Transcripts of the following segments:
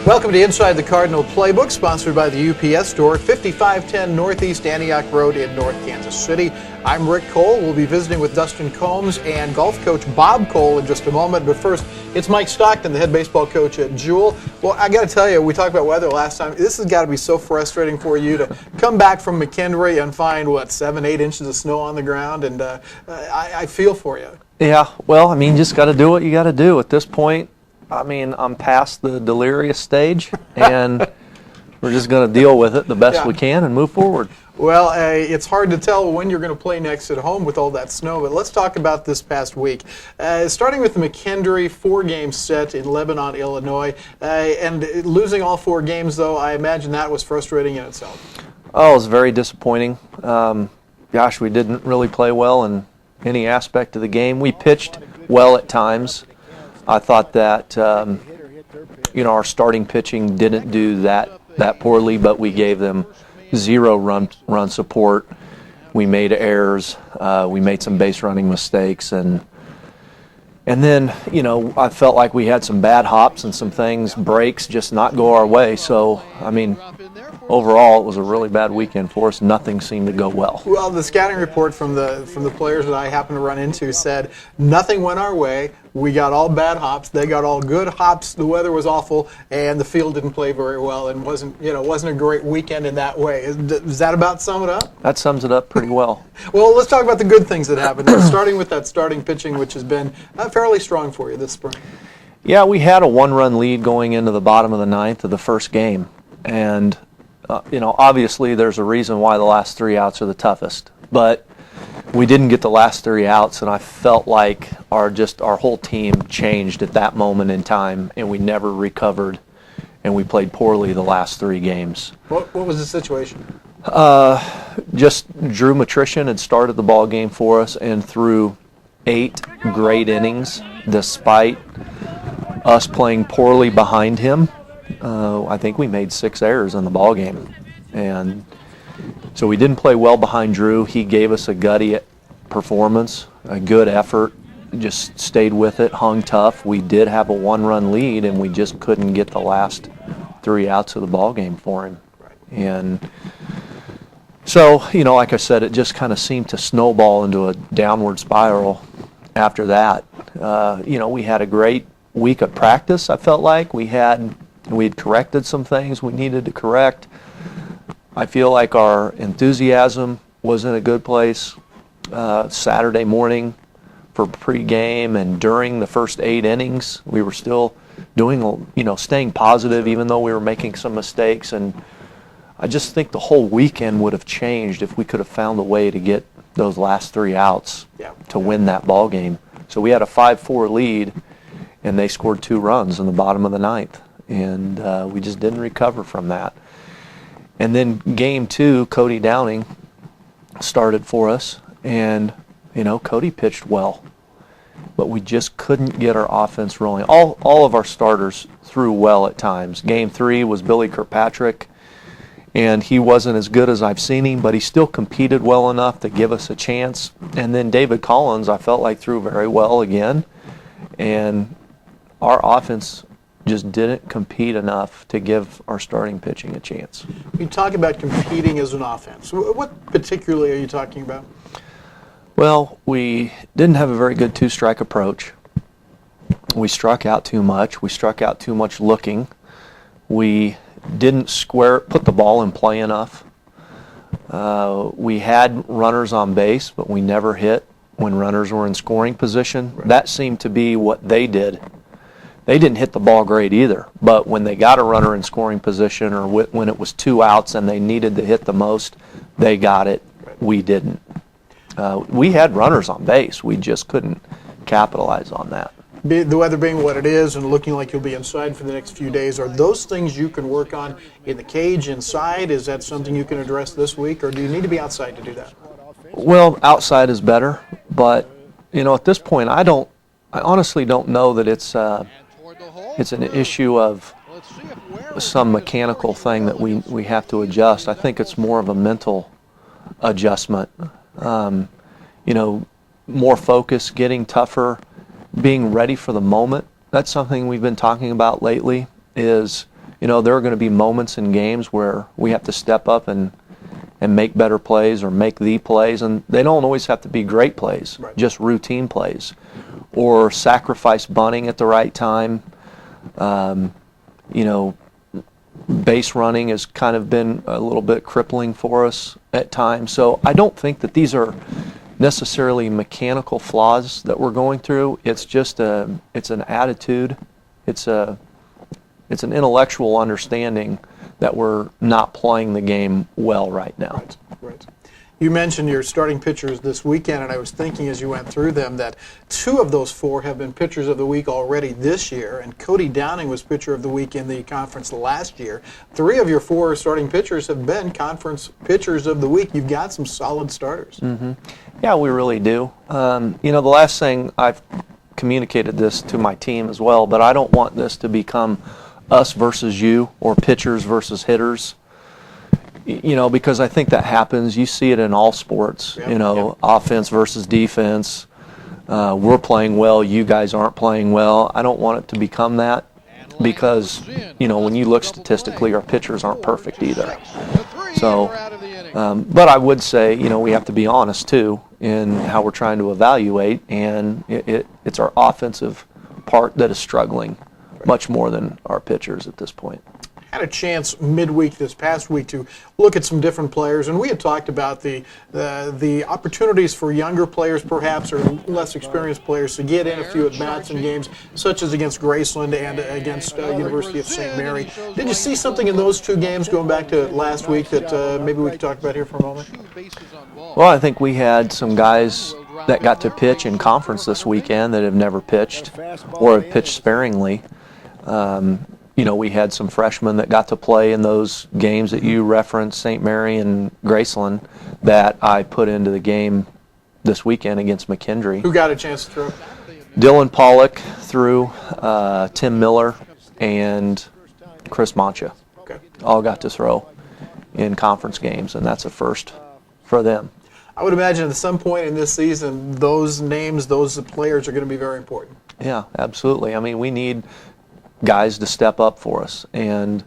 Welcome to Inside the Cardinal Playbook, sponsored by the UPS Store, 5510 Northeast Antioch Road in North Kansas City. I'm Rick Cole. We'll be visiting with Dustin Combs and golf coach Bob Cole in just a moment. But first, it's Mike Stockton, the head baseball coach at Jewel. Well, I got to tell you, we talked about weather last time. This has got to be so frustrating for you to come back from McKendree and find, 7, 8 inches of snow on the ground. And I feel for you. Yeah, well, you just got to do what you got to do at this point. I'm past the delirious stage, and we're just going to deal with it the best we can and move forward. Well, it's hard to tell when you're going to play next at home with all that snow, but let's talk about this past week. Starting with the McKendree 4-game set in Lebanon, Illinois, and losing all 4 games, though, I imagine that was frustrating in itself. Oh, it was very disappointing. We didn't really play well in any aspect of the game. We pitched well at times. I thought that our starting pitching didn't do that poorly, but we gave them 0 run support. We made errors. We made some base running mistakes, and then I felt like we had some bad hops and some breaks just not go our way. So overall, it was a really bad weekend for us. Nothing seemed to go well. Well, the scouting report from the players that I happened to run into said nothing went our way. We got all bad hops. They got all good hops. The weather was awful, and the field didn't play very well, and wasn't a great weekend in that way. Does that about sum it up? That sums it up pretty well. Well, let's talk about the good things that happened. Starting with that starting pitching, which has been fairly strong for you this spring. Yeah, we had a 1-run lead going into the bottom of the 9th of the first game, and obviously there's a reason why the last 3 outs are the toughest, but we didn't get the last 3 outs, and I felt like our whole team changed at that moment in time, and we never recovered, and we played poorly the last 3 games. What was the situation? Just Drew Matrician had started the ball game for us, and through 8 great innings, despite us playing poorly behind him, I think we made 6 errors in the ball game, and so we didn't play well behind Drew. He gave us a gutty performance, a good effort, just stayed with it, hung tough. We did have a 1-run lead, and we just couldn't get the last 3 outs of the ball game for him. Right. And so, like I said, it just kind of seemed to snowball into a downward spiral after that. We had a great week of practice, I felt like. We had corrected some things we needed to correct. I feel like our enthusiasm was in a good place Saturday morning for pregame, and during the first 8 innings, we were still doing, staying positive even though we were making some mistakes. And I just think the whole weekend would have changed if we could have found a way to get those last 3 outs to win that ball game. So we had a 5-4 lead, and they scored 2 runs in the bottom of the 9th, and we just didn't recover from that. And then game 2, Cody Downing started for us, and Cody pitched well, but we just couldn't get our offense rolling. All of our starters threw well at times. Game 3 was Billy Kirkpatrick, and he wasn't as good as I've seen him, but he still competed well enough to give us a chance. And then David Collins, I felt like, threw very well again, and our offense just didn't compete enough to give our starting pitching a chance. You talk about competing as an offense. What particularly are you talking about? Well, we didn't have a very good 2-strike approach. We struck out too much. We struck out too much looking. We didn't put the ball in play enough. We had runners on base, but we never hit when runners were in scoring position. Right. That seemed to be what they did. They didn't hit the ball great either, but when they got a runner in scoring position, or when it was 2 outs and they needed to hit the most, they got it. We didn't. We had runners on base. We just couldn't capitalize on that. The weather being what it is and looking like you'll be inside for the next few days, are those things you can work on in the cage inside? Is that something you can address this week, or do you need to be outside to do that? Well, outside is better, but at this point, I honestly don't know that it's an issue of some mechanical thing that we have to adjust. I think it's more of a mental adjustment. More focus, getting tougher, being ready for the moment. That's something we've been talking about lately, is there are going to be moments in games where we have to step up and make better plays or make the plays, and they don't always have to be great plays, right, just routine plays, or sacrifice bunting at the right time. Base running has kind of been a little bit crippling for us at times. So I don't think that these are necessarily mechanical flaws that we're going through. It's just it's an attitude. It's an intellectual understanding that we're not playing the game well right now. Right, right. You mentioned your starting pitchers this weekend, and I was thinking as you went through them that 2 of those 4 have been pitchers of the week already this year, and Cody Downing was pitcher of the week in the conference last year. 3 of your 4 starting pitchers have been conference pitchers of the week. You've got some solid starters. Mm-hmm. Yeah, we really do. The last thing, I've communicated this to my team as well, but I don't want this to become us versus you or pitchers versus hitters. Because I think that happens. You see it in all sports, offense versus defense. We're playing well, you guys aren't playing well. I don't want it to become that because, when you look statistically, our pitchers aren't perfect either. So, but I would say, we have to be honest too in how we're trying to evaluate, and it's our offensive part that is struggling much more than our pitchers at this point. Had a chance midweek this past week to look at some different players, and we had talked about the opportunities for younger players perhaps, or less experienced players, to get in a few at-bats in games such as against Graceland and against University of St. Mary. Did you see something in those 2 games going back to last week that maybe we could talk about here for a moment? Well, I think we had some guys that got to pitch in conference this weekend that have never pitched or have pitched sparingly. We had some freshmen that got to play in those games that you referenced, St. Mary and Graceland, that I put into the game this weekend against McKendree. Who got a chance to throw? Dylan Pollock threw, Tim Miller, and Chris Mancha. Okay. All got to throw in conference games, and that's a first for them. I would imagine at some point in this season, those names, those players are going to be very important. Yeah, absolutely. I mean, we need guys to step up for us, and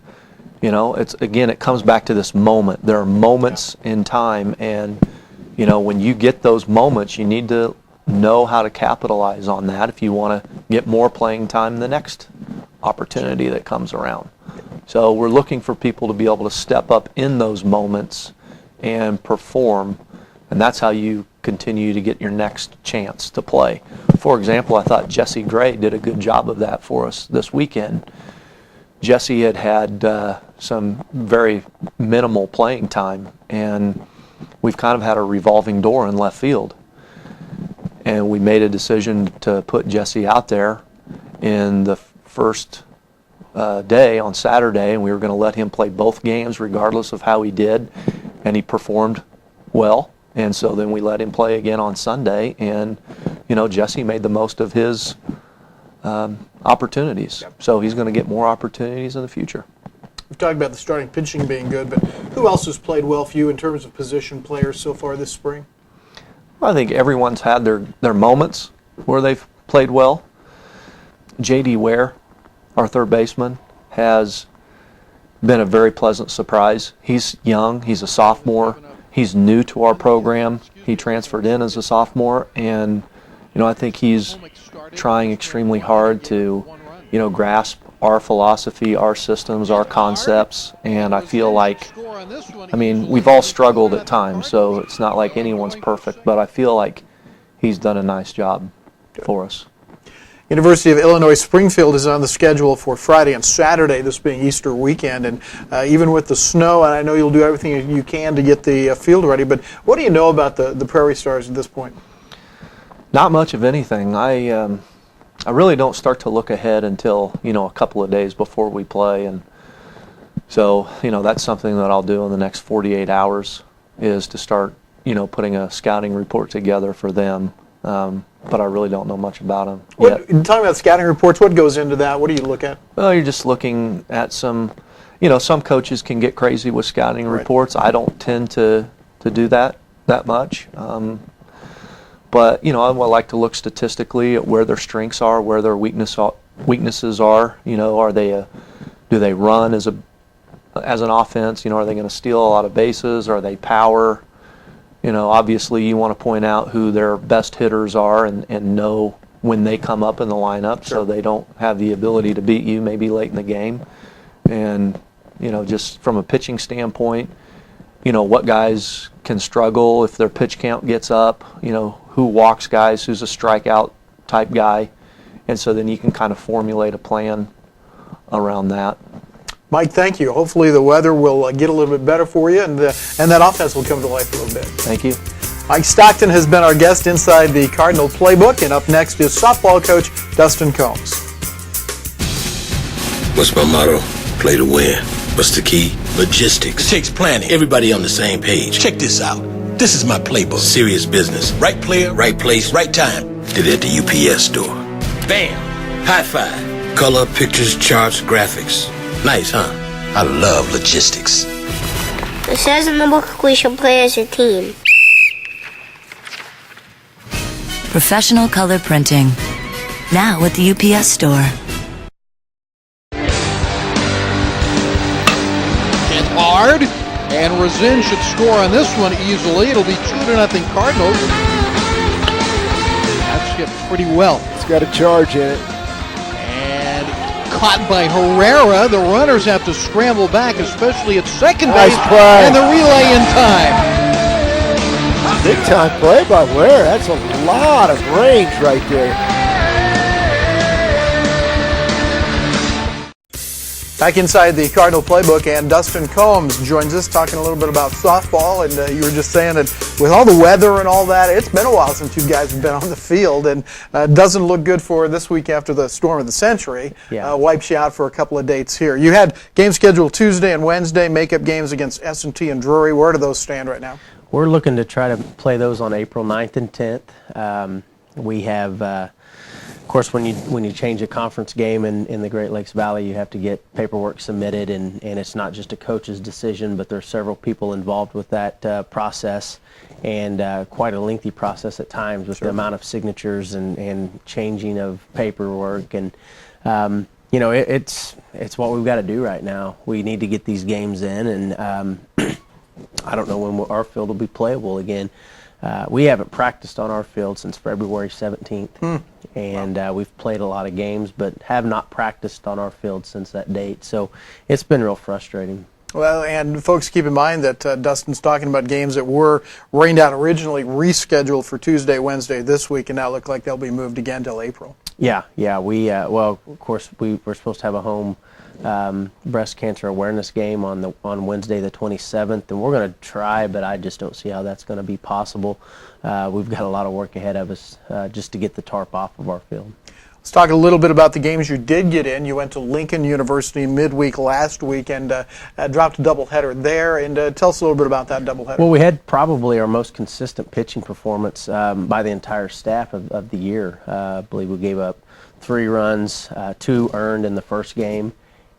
it comes back to this moment. There are moments in time, and when you get those moments, you need to know how to capitalize on that if you want to get more playing time the next opportunity that comes around. So we're looking for people to be able to step up in those moments and perform, and that's how you continue to get your next chance to play. For example, I thought Jesse Gray did a good job of that for us this weekend. Jesse had some very minimal playing time, and we've kind of had a revolving door in left field. And we made a decision to put Jesse out there in the first day on Saturday, and we were going to let him play both games regardless of how he did, and he performed well. And so then we let him play again on Sunday, and Jesse made the most of his opportunities. So he's going to get more opportunities in the future. We've talked about the starting pitching being good, but who else has played well for you in terms of position players so far this spring? Well, I think everyone's had their moments where they've played well. J.D. Ware, our third baseman, has been a very pleasant surprise. He's young. He's a sophomore. He's new to our program. He transferred in as a sophomore, and I think he's trying extremely hard to grasp our philosophy, our systems, our concepts, and I feel like, we've all struggled at times, so it's not like anyone's perfect, but I feel like he's done a nice job for us. University of Illinois Springfield is on the schedule for Friday and Saturday, this being Easter weekend, and even with the snow, and I know you'll do everything you can to get the field ready, but what do you know about the Prairie Stars at this point? Not much of anything. I really don't start to look ahead until, a couple of days before we play, and so, that's something that I'll do in the next 48 hours is to start, putting a scouting report together for them. But I really don't know much about them yet. Talking about scouting reports, what goes into that? What do you look at? Well, you're just looking at some coaches can get crazy with scouting reports. I don't tend to do that much. But, I would like to look statistically at where their strengths are, where their weaknesses are. Are they a do they run as an offense? Are they going to steal a lot of bases? Are they power? Obviously you want to point out who their best hitters are and know when they come up in the lineup, so they don't have the ability to beat you maybe late in the game. And, just from a pitching standpoint, what guys can struggle if their pitch count gets up, who walks guys, who's a strikeout type guy. And so then you can kind of formulate a plan around that. Mike, thank you. Hopefully the weather will get a little bit better for you, and that offense will come to life a little bit. Thank you. Mike Stockton has been our guest inside the Cardinal Playbook, and up next is softball coach Dustin Combs. What's my motto? Play to win. What's the key? Logistics. It takes planning. Everybody on the same page. Check this out. This is my playbook. Serious business. Right player, right place, right time. Did it at the UPS store. Bam! High five. Color, pictures, charts, graphics. Nice, huh? I love logistics. It says in the book we should play as a team. Professional color printing. Now at the UPS store. It's hard, and Razin should score on this one easily. It'll be 2-0 Cardinals. That's hit pretty well. It's got a charge in it. And caught by Herrera. The runners have to scramble back, especially at second base. Nice play. And the relay in time. Big time play by Ware. That's a lot of range right there. Back inside the Cardinal Playbook, and Dustin Combs joins us talking a little bit about softball. And you were just saying that with all the weather and all that, it's been a while since you guys have been on the field, and it doesn't look good for this week after the storm of the century. Yeah. Wipes you out for a couple of dates here. You had games scheduled Tuesday and Wednesday, makeup games against S&T and Drury. Where do those stand right now? We're looking to try to play those on April 9th and 10th. We have, of course, when you change a conference game in the Great Lakes Valley, you have to get paperwork submitted, and it's not just a coach's decision, but there's several people involved with that process, and quite a lengthy process at times with the amount of signatures and changing of paperwork. And it's what we've got to do right now. We need to get these games in, and I don't know when our field will be playable again. We haven't practiced on our field since February 17th, and we've played a lot of games, but have not practiced on our field since that date. So it's been real frustrating. Well, and folks, keep in mind that Dustin's talking about games that were rained out originally, rescheduled for Tuesday, Wednesday this week, and now look like they'll be moved again till April. Yeah. We well, of course, we were supposed to have a home breast cancer awareness game on Wednesday the 27th, and we're going to try, but I just don't see how that's going to be possible. We've got a lot of work ahead of us just to get the tarp off of our field. Let's talk a little bit about the games you did get in. You went to Lincoln University midweek last week and dropped a doubleheader there. And tell us a little bit about that doubleheader. Well, we had probably our most consistent pitching performance by the entire staff of the year. I believe we gave up 3 runs, 2 earned in the first game,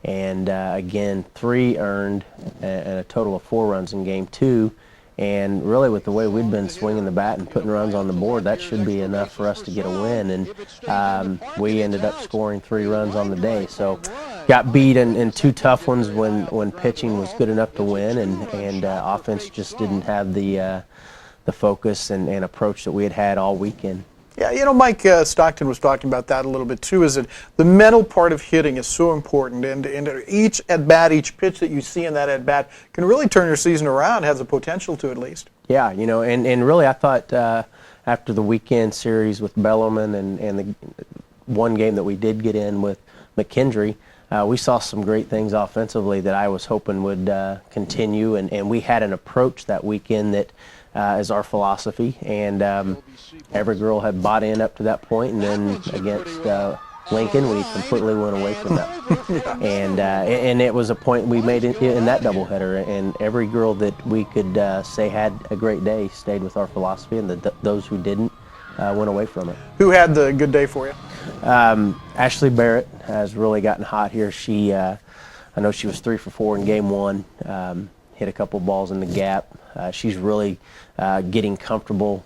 and again 3 earned, and a total of 4 runs in game 2. And really, with the way we've been swinging the bat and putting runs on the board, that should be enough for us to get a win. And we ended up scoring 3 runs on the day. So got beat in 2 tough ones when pitching was good enough to win, and offense just didn't have the focus and approach that we had all weekend. Yeah, Mike Stockton was talking about that a little bit too, is that the mental part of hitting is so important, and each at-bat, each pitch that you see in that at-bat can really turn your season around, has the potential to at least. Yeah, and really I thought after the weekend series with Bellarmine and the one game that we did get in with McKendree, we saw some great things offensively that I was hoping would continue, and we had an approach that weekend that is our philosophy, and every girl had bought in up to that point, and then against Lincoln, we completely went away from that. And it was a point we made in that doubleheader, and every girl that we could say had a great day stayed with our philosophy, and those who didn't went away from it. Who had the good day for you? Ashley Barrett has really gotten hot here. I know she was 3 for 4 in game 1. hit a couple balls in the gap. She's really getting comfortable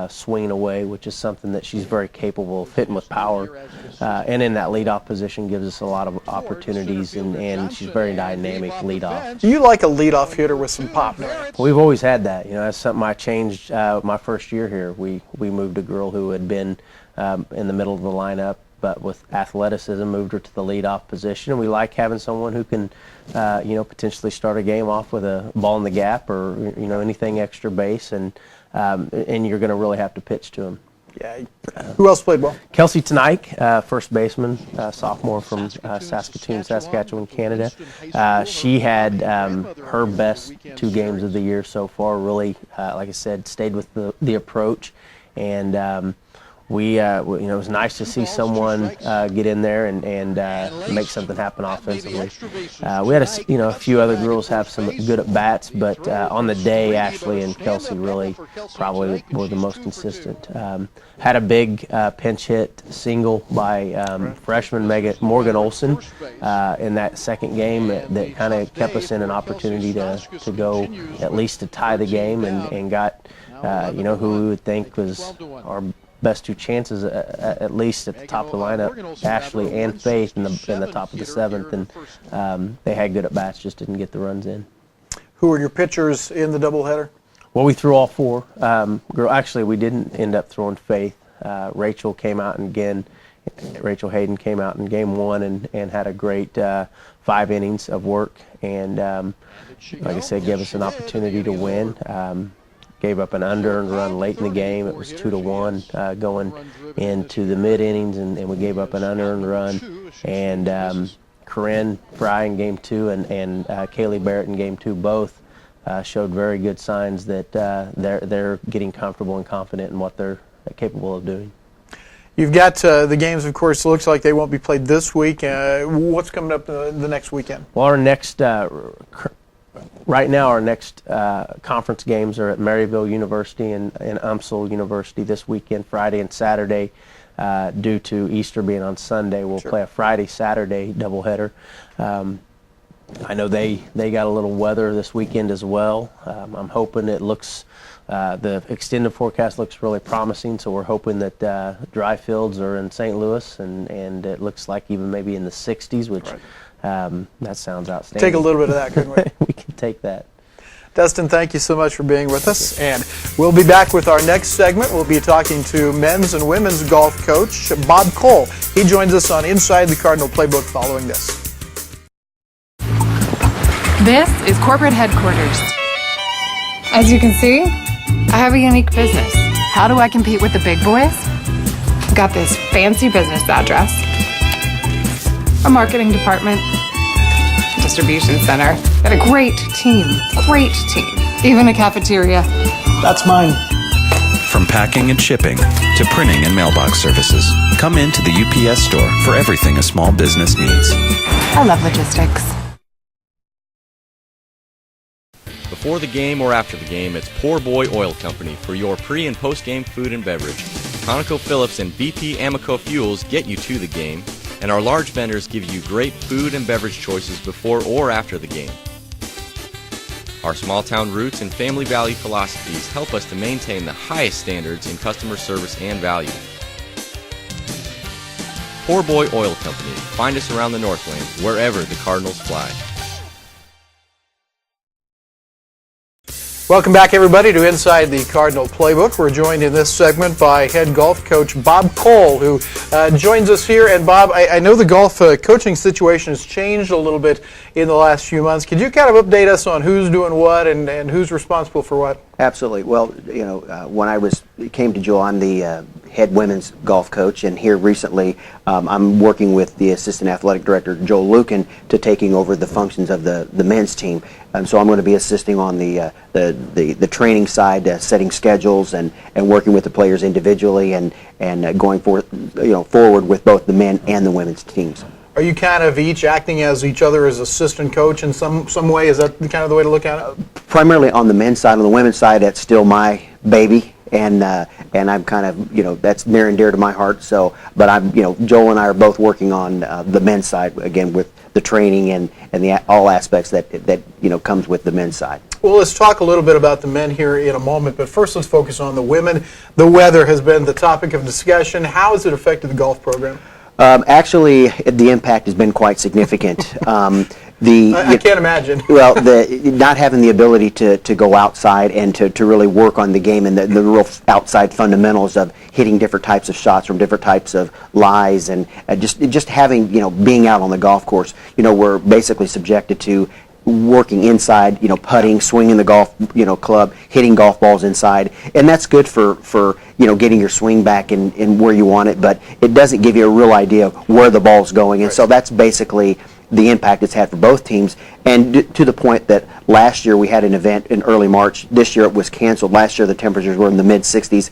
swinging away, which is something that she's very capable of hitting with power. And in that leadoff position gives us a lot of opportunities, and she's very dynamic leadoff. Do you like a leadoff hitter with some pop there? We've always had that. You know, that's something I changed my first year here. We moved a girl who had been in the middle of the lineup, but with athleticism, moved her to the leadoff position. And we like having someone who can, potentially start a game off with a ball in the gap or, anything extra base, and you're going to really have to pitch to them. Yeah. Who else played well? Kelsey Tanaik, first baseman, sophomore from Saskatoon, Saskatchewan, Canada. She had her best 2 games of the year so far. Really, like I said, stayed with the approach, and it was nice to see someone get in there and make something happen offensively. We had a few other girls have some good at bats, but on the day, Ashley and Kelsey really probably were the most consistent. Had a big pinch hit single by freshman Morgan Olson in that second game that kind of kept us in an opportunity to go at least to tie the game, and got who we would think was our best 2 chances, at least at the top of the lineup, Ashley and Faith in the top of the 7th, and they had good at bats, just didn't get the runs in. Who are your pitchers in the doubleheader? Well, we threw all 4. Actually, we didn't end up throwing Faith. Rachel Hayden came out in game 1 and had a great 5 innings of work, and like I said, gave us an opportunity to win. Gave up an unearned run late in the game. It was 2-1 going into the mid-innings, and we gave up an unearned run. And Corinne Fry in game 2 and Kaylee Barrett in game 2 both showed very good signs that they're getting comfortable and confident in what they're capable of doing. You've got the games, of course. It looks like they won't be played this week. What's coming up the next weekend? Well, our next right now, our next conference games are at Maryville University and UMSL University this weekend, Friday and Saturday. Due to Easter being on Sunday, we'll play a Friday-Saturday doubleheader. I know they got a little weather this weekend as well. I'm hoping it looks, the extended forecast looks really promising, so we're hoping that dry fields are in St. Louis, and it looks like even maybe in the 60s, which that sounds outstanding. Take a little bit of that, couldn't we? We can take that. Dustin, thank you so much for being with us. And we'll be back with our next segment. We'll be talking to men's and women's golf coach Bob Cole. He joins us on Inside the Cardinal Playbook following this. This is corporate headquarters. As you can see, I have a unique business. How do I compete with the big boys? I've got this fancy business address, a marketing department, distribution center, and a great team, even a cafeteria. That's mine. From packing and shipping to printing and mailbox services, come into the UPS store for everything a small business needs. I love logistics. Before the game or after the game, it's Poor Boy Oil Company for your pre- and post-game food and beverage. ConocoPhillips and BP Amoco Fuels get you to the game, and our large vendors give you great food and beverage choices before or after the game. Our small-town roots and family value philosophies help us to maintain the highest standards in customer service and value. Poor Boy Oil Company. Find us around the Northland, wherever the Cardinals fly. Welcome back, everybody, to Inside the Cardinal Playbook. We're joined in this segment by head golf coach Bob Cole, who joins us here. And Bob, I know the golf coaching situation has changed a little bit in the last few months. Could you kind of update us on who's doing what and who's responsible for what? Absolutely. Well, when I came to Joel, I'm the head women's golf coach, and here recently I'm working with the assistant athletic director, Joel Lucan, to taking over the functions of the men's team. So I'm going to be assisting on the training side, setting schedules and working with the players individually and going forward with both the men and the women's teams. Are you kind of each acting as each other as assistant coach in some way? Is that kind of the way to look at it? Primarily on the men's side. On the women's side, that's still my baby, and I'm kind of that's near and dear to my heart. So, but I'm Joel and I are both working on the men's side again with the training and all aspects that comes with the men's side. Well, let's talk a little bit about the men here in a moment, but first let's focus on the women. The weather has been the topic of discussion. How has it affected the golf program? Actually, the impact has been quite significant. I can't imagine. Well, not having the ability to go outside and to really work on the game and the real outside fundamentals of hitting different types of shots from different types of lies and just having, being out on the golf course, we're basically subjected to working inside, putting, swinging the golf, club, hitting golf balls inside, and that's good for getting your swing back in where you want it, but it doesn't give you a real idea of where the ball's going, and so that's basically the impact it's had for both teams, and to the point that last year we had an event in early March. This year it was canceled. Last year the temperatures were in the mid-60s,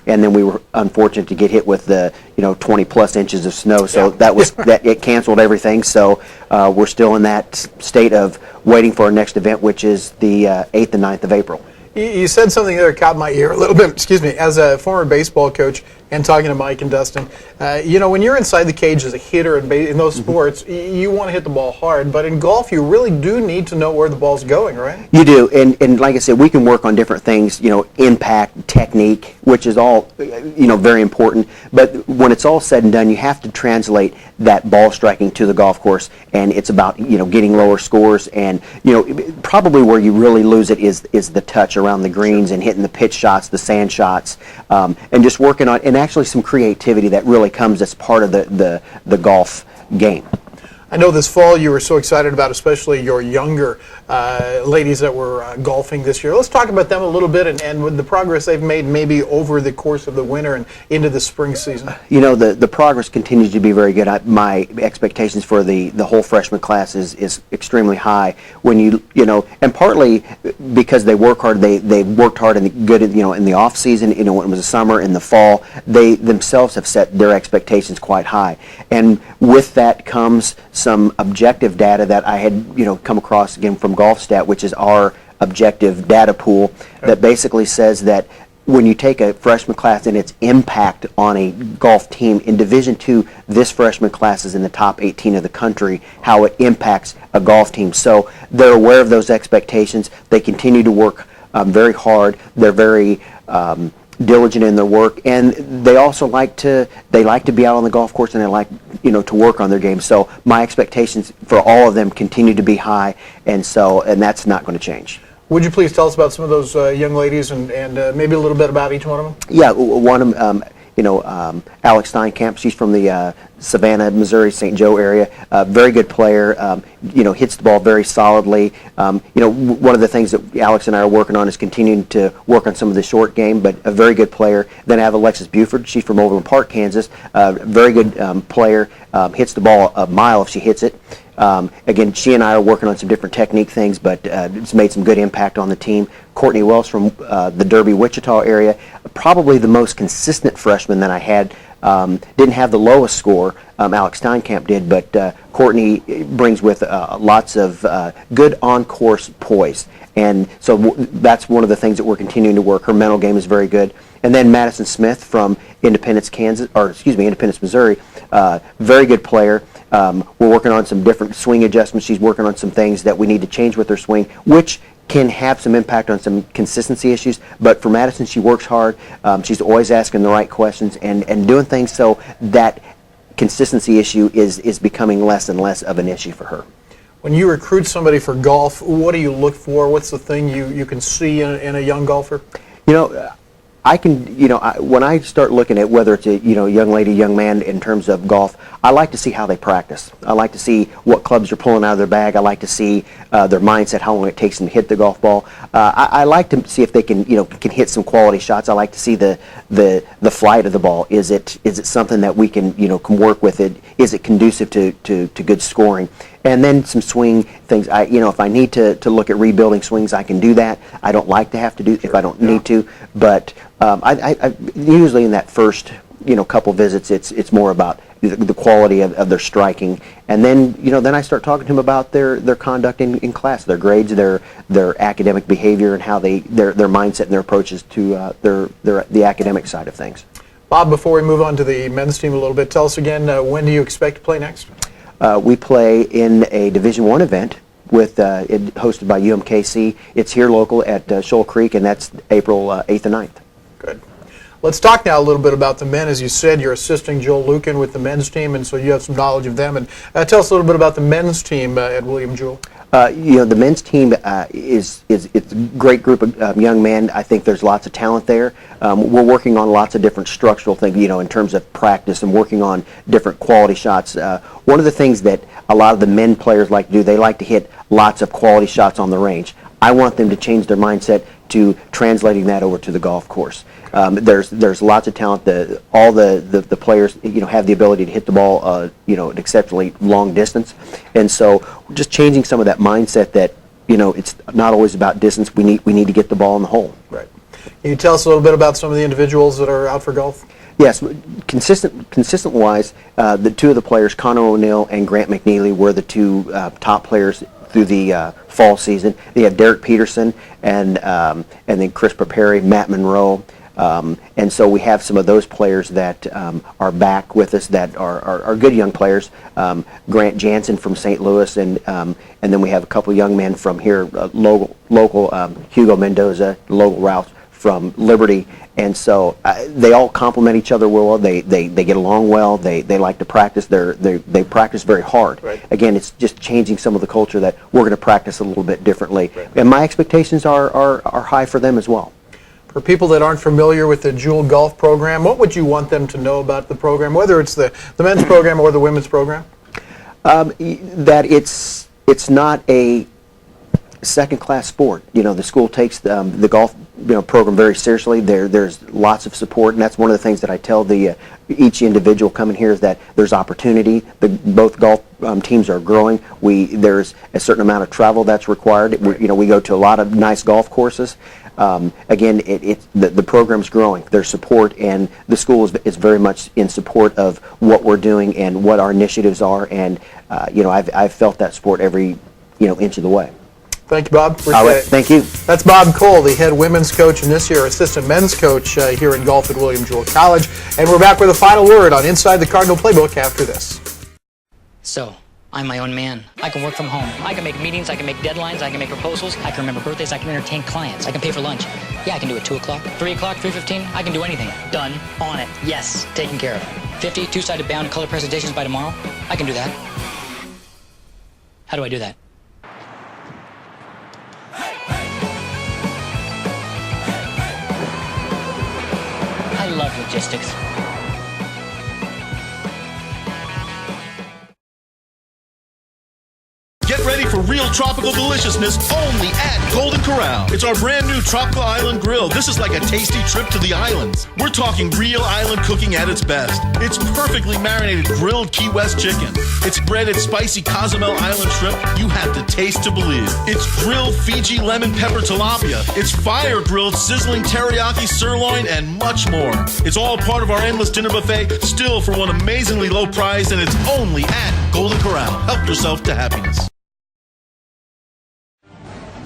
and then we were unfortunate to get hit with the 20-plus inches of snow. So that it canceled everything. So we're still in that state of waiting for our next event, which is the 8th and 9th of April. You said something there that caught my ear a little bit. Excuse me. As a former baseball coach and talking to Mike and Dustin, when you're inside the cage as a hitter in those sports, you want to hit the ball hard. But in golf, you really do need to know where the ball's going, right? You do, and like I said, we can work on different things. Impact, technique, which is all very important. But when it's all said and done, you have to translate that ball striking to the golf course, and it's about getting lower scores. And probably where you really lose it is the touch around the greens and hitting the pitch shots, the sand shots, and just working on and actually some creativity that really comes as part of the golf game. I know this fall you were so excited about, especially your younger ladies that were golfing this year. Let's talk about them a little bit and with the progress they've made maybe over the course of the winter and into the spring season. The progress continues to be very good. My expectations for the whole freshman class is extremely high. When and partly because they work hard, they worked hard and good in the off season. When it was the summer, in the fall, they themselves have set their expectations quite high, and with that comes some objective data that I had come across again from GolfStat, which is our objective data pool that basically says that when you take a freshman class and its impact on a golf team in Division II, this freshman class is in the top 18 of the country, how it impacts a golf team. So they're aware of those expectations. They continue to work very hard. They're very diligent in their work, and they also like to be out on the golf course, and they like to work on their game. So my expectations for all of them continue to be high, and that's not going to change. Would you please tell us about some of those young ladies and maybe a little bit about each one of them? Yeah, one of them, Alex Steinkamp. She's from the Savannah, Missouri, St. Joe area. Very good player. Hits the ball very solidly. One of the things that Alex and I are working on is continuing to work on some of the short game, but a very good player. Then I have Alexis Buford. She's from Overland Park, Kansas. Very good player. Hits the ball a mile if she hits it. Again, she and I are working on some different technique things, but it's made some good impact on the team. Courtney Wells from the Derby, Wichita area, probably the most consistent freshman that I had. Didn't have the lowest score, Alex Steinkamp did, but Courtney brings with lots of good on-course poise. And so that's one of the things that we're continuing to work. Her mental game is very good. And then Madison Smith from Independence, Missouri, very good player. We're working on some different swing adjustments. She's working on some things that we need to change with her swing, which can have some impact on some consistency issues. But for Madison, she works hard. She's always asking the right questions and doing things so that consistency issue is becoming less and less of an issue for her. When you recruit somebody for golf, what do you look for? What's the thing you can see in a young golfer? I can, when I start looking at whether it's a, young lady, young man in terms of golf, I like to see how they practice. I like to see what clubs are pulling out of their bag. I like to see their mindset, how long it takes them to hit the golf ball. I like to see if they can hit some quality shots. I like to see the flight of the ball. Is it something that we can work with? Is it conducive to good scoring? And then some swing things. If I need to look at rebuilding swings, I can do that. I don't like to have to do if I don't need to, but I usually in that first couple visits, it's more about the quality of their striking, and then I start talking to them about their conduct in class, their grades, their academic behavior, and how their mindset and their approaches to the academic side of things. Bob, before we move on to the men's team a little bit, tell us again when do you expect to play next? We play in a Division I event hosted by UMKC. It's here local at Shoal Creek, and that's April 8th and 9th. Good. Let's talk now a little bit about the men. As you said, you're assisting Joel Lucan with the men's team, and so you have some knowledge of them. And tell us a little bit about the men's team at William Jewell. The men's team it's a great group of young men. I think there's lots of talent there. We're working on lots of different structural things, in terms of practice and working on different quality shots. One of the things that a lot of the men players like to do, they like to hit lots of quality shots on the range. I want them to change their mindset to translating that over to the golf course. There's lots of talent. All the players have the ability to hit the ball an exceptionally long distance, and so we're just changing some of that mindset that it's not always about distance. We need to get the ball in the hole. Right. Can you tell us a little bit about some of the individuals that are out for golf? Yes, consistent wise, the two of the players, Connor O'Neill and Grant McNeely, were the two top players through the fall season. They have Derek Peterson and then Chris Paperi, Matt Monroe. And so we have some of those players that are back with us that are good young players. Grant Jansen from St. Louis, and then we have a couple young men from here, local Hugo Mendoza, local Ralph from Liberty. And so they all complement each other well. They get along well. They like to practice. They practice very hard. Right. Again, it's just changing some of the culture that we're going to practice a little bit differently. Right. And my expectations are high for them as well. For people that aren't familiar with the Jewell Golf program, what would you want them to know about the program, whether it's the men's program or the women's program? That it's not a second-class sport. The school takes the golf program very seriously. There's lots of support, and that's one of the things that I tell each individual coming here is that there's opportunity. Both golf teams are growing. There's a certain amount of travel that's required. We go to a lot of nice golf courses. Again, the program's growing. There's support, and the school is very much in support of what we're doing and what our initiatives are. And I've felt that support every inch of the way. Thank you, Bob. Appreciate All right, it. thank you. That's Bob Cole, the head women's coach, and this year assistant men's coach here in golf at William Jewell College. And we're back with a final word on Inside the Cardinal Playbook after this. So, I'm my own man. I can work from home. I can make meetings, I can make deadlines, I can make proposals, I can remember birthdays, I can entertain clients, I can pay for lunch. Yeah, I can do it 2 o'clock, 3 o'clock, 3:15, I can do anything. Done, on it, yes, taken care of. 50 two-sided bound color presentations by tomorrow, I can do that. How do I do that? I love logistics. Get ready for real tropical deliciousness only at Golden Corral. It's our brand new Tropical Island Grill. This is like a tasty trip to the islands. We're talking real island cooking at its best. It's perfectly marinated grilled Key West chicken. It's breaded spicy Cozumel Island shrimp you have to taste to believe. It's grilled Fiji lemon pepper tilapia. It's fire grilled sizzling teriyaki sirloin and much more. It's all part of our endless dinner buffet, still for one amazingly low price, and it's only at Golden Corral. Help yourself to happiness.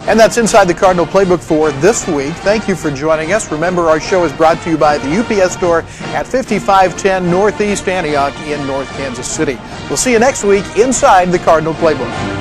And that's Inside the Cardinal Playbook for this week. Thank you for joining us. Remember, our show is brought to you by the UPS Store at 5510 Northeast Antioch in North Kansas City. We'll see you next week inside the Cardinal Playbook.